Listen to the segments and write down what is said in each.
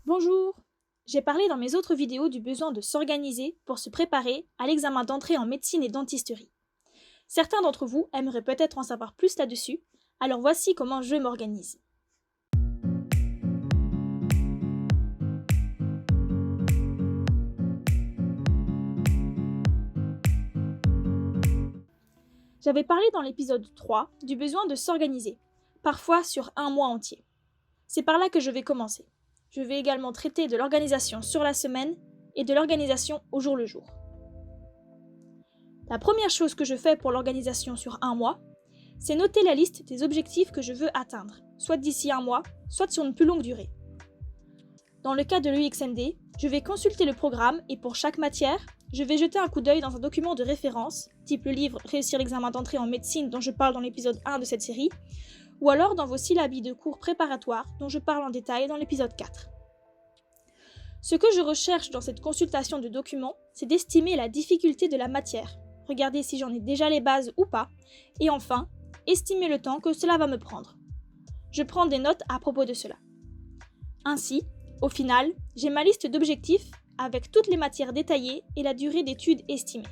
Bonjour! J'ai parlé dans mes autres vidéos du besoin de s'organiser pour se préparer à l'examen d'entrée en médecine et dentisterie. Certains d'entre vous aimeraient peut-être en savoir plus là-dessus, alors voici comment je m'organise. J'avais parlé dans l'épisode 3 du besoin de s'organiser, parfois sur un mois entier. C'est par là que je vais commencer. Je vais également traiter de l'organisation sur la semaine et de l'organisation au jour le jour. La première chose que je fais pour l'organisation sur un mois, c'est noter la liste des objectifs que je veux atteindre, soit d'ici un mois, soit sur une plus longue durée. Dans le cas de l'UXMD, je vais consulter le programme et pour chaque matière, je vais jeter un coup d'œil dans un document de référence, type le livre Réussir l'examen d'entrée en médecine dont je parle dans l'épisode 1 de cette série, ou alors dans vos syllabes de cours préparatoires dont je parle en détail dans l'épisode 4. Ce que je recherche dans cette consultation de documents, c'est d'estimer la difficulté de la matière, regarder si j'en ai déjà les bases ou pas, et enfin, estimer le temps que cela va me prendre. Je prends des notes à propos de cela. Ainsi, au final, j'ai ma liste d'objectifs avec toutes les matières détaillées et la durée d'études estimée.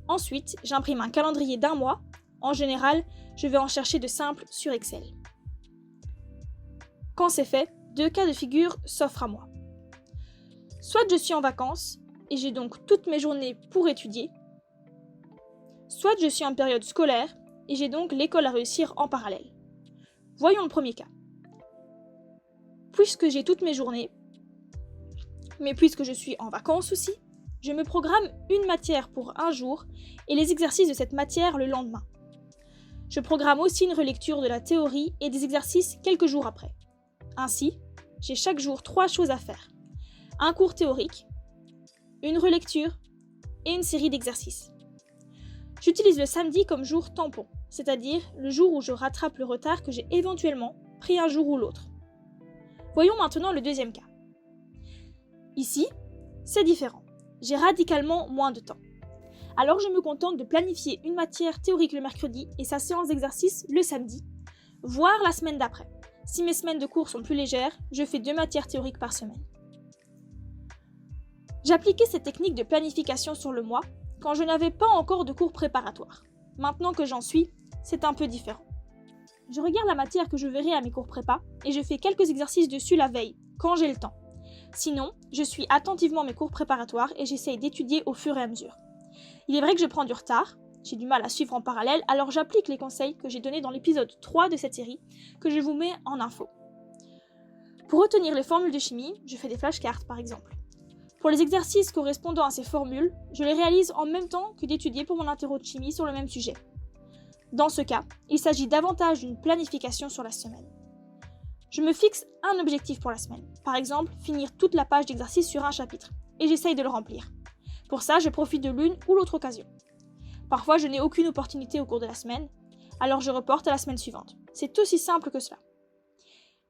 Ensuite, j'imprime un calendrier d'un mois. En général, je vais en chercher de simples sur Excel. Quand c'est fait, deux cas de figure s'offrent à moi. Soit je suis en vacances, et j'ai donc toutes mes journées pour étudier, soit je suis en période scolaire, et j'ai donc l'école à réussir en parallèle. Voyons le premier cas. Puisque j'ai toutes mes journées, mais puisque je suis en vacances aussi, je me programme une matière pour un jour et les exercices de cette matière le lendemain. Je programme aussi une relecture de la théorie et des exercices quelques jours après. Ainsi, j'ai chaque jour 3 choses à faire. Un cours théorique, une relecture et une série d'exercices. J'utilise le samedi comme jour tampon, c'est-à-dire le jour où je rattrape le retard que j'ai éventuellement pris un jour ou l'autre. Voyons maintenant le deuxième cas. Ici, c'est différent. J'ai radicalement moins de temps. Alors je me contente de planifier une matière théorique le mercredi et sa séance d'exercice le samedi, voire la semaine d'après. Si mes semaines de cours sont plus légères, je fais 2 matières théoriques par semaine. J'appliquais cette technique de planification sur le mois quand je n'avais pas encore de cours préparatoires. Maintenant que j'en suis, c'est un peu différent. Je regarde la matière que je verrai à mes cours prépa et je fais quelques exercices dessus la veille, quand j'ai le temps. Sinon, je suis attentivement mes cours préparatoires et j'essaye d'étudier au fur et à mesure. Il est vrai que je prends du retard, j'ai du mal à suivre en parallèle, alors j'applique les conseils que j'ai donnés dans l'épisode 3 de cette série, que je vous mets en info. Pour retenir les formules de chimie, je fais des flashcards par exemple. Pour les exercices correspondant à ces formules, je les réalise en même temps que d'étudier pour mon interro de chimie sur le même sujet. Dans ce cas, il s'agit davantage d'une planification sur la semaine. Je me fixe un objectif pour la semaine, par exemple finir toute la page d'exercice sur un chapitre, et j'essaye de le remplir. Pour ça, je profite de l'une ou l'autre occasion. Parfois, je n'ai aucune opportunité au cours de la semaine, alors je reporte à la semaine suivante. C'est aussi simple que cela.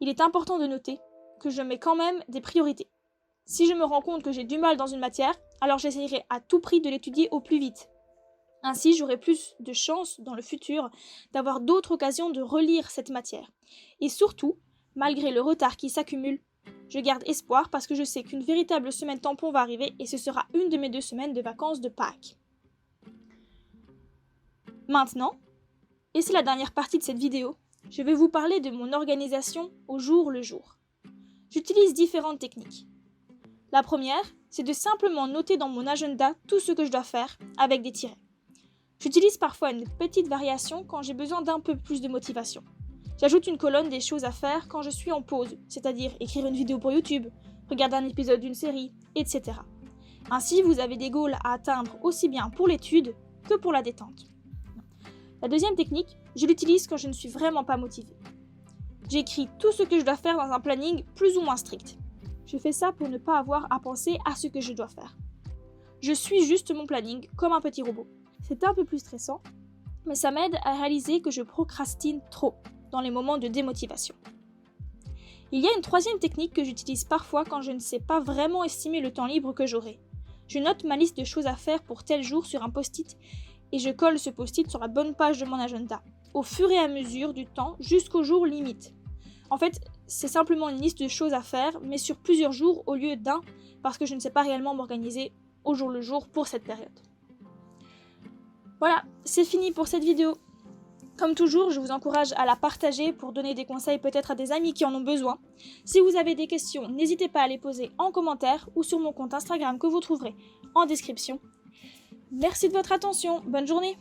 Il est important de noter que je mets quand même des priorités. Si je me rends compte que j'ai du mal dans une matière, alors j'essayerai à tout prix de l'étudier au plus vite. Ainsi, j'aurai plus de chances dans le futur d'avoir d'autres occasions de relire cette matière. Et surtout, malgré le retard qui s'accumule, je garde espoir parce que je sais qu'une véritable semaine tampon va arriver et ce sera une de mes 2 semaines de vacances de Pâques. Maintenant, et c'est la dernière partie de cette vidéo, je vais vous parler de mon organisation au jour le jour. J'utilise différentes techniques. La première, c'est de simplement noter dans mon agenda tout ce que je dois faire avec des tirets. J'utilise parfois une petite variation quand j'ai besoin d'un peu plus de motivation. J'ajoute une colonne des choses à faire quand je suis en pause, c'est-à-dire écrire une vidéo pour YouTube, regarder un épisode d'une série, etc. Ainsi, vous avez des goals à atteindre aussi bien pour l'étude que pour la détente. La deuxième technique, je l'utilise quand je ne suis vraiment pas motivée. J'écris tout ce que je dois faire dans un planning plus ou moins strict. Je fais ça pour ne pas avoir à penser à ce que je dois faire. Je suis juste mon planning comme un petit robot. C'est un peu plus stressant, mais ça m'aide à réaliser que je procrastine trop dans les moments de démotivation. Il y a une troisième technique que j'utilise parfois quand je ne sais pas vraiment estimer le temps libre que j'aurai. Je note ma liste de choses à faire pour tel jour sur un post-it et je colle ce post-it sur la bonne page de mon agenda, au fur et à mesure du temps jusqu'au jour limite. En fait, c'est simplement une liste de choses à faire, mais sur plusieurs jours au lieu d'un, parce que je ne sais pas réellement m'organiser au jour le jour pour cette période. Voilà, c'est fini pour cette vidéo. Comme toujours, je vous encourage à la partager pour donner des conseils peut-être à des amis qui en ont besoin. Si vous avez des questions, n'hésitez pas à les poser en commentaire ou sur mon compte Instagram que vous trouverez en description. Merci de votre attention, bonne journée!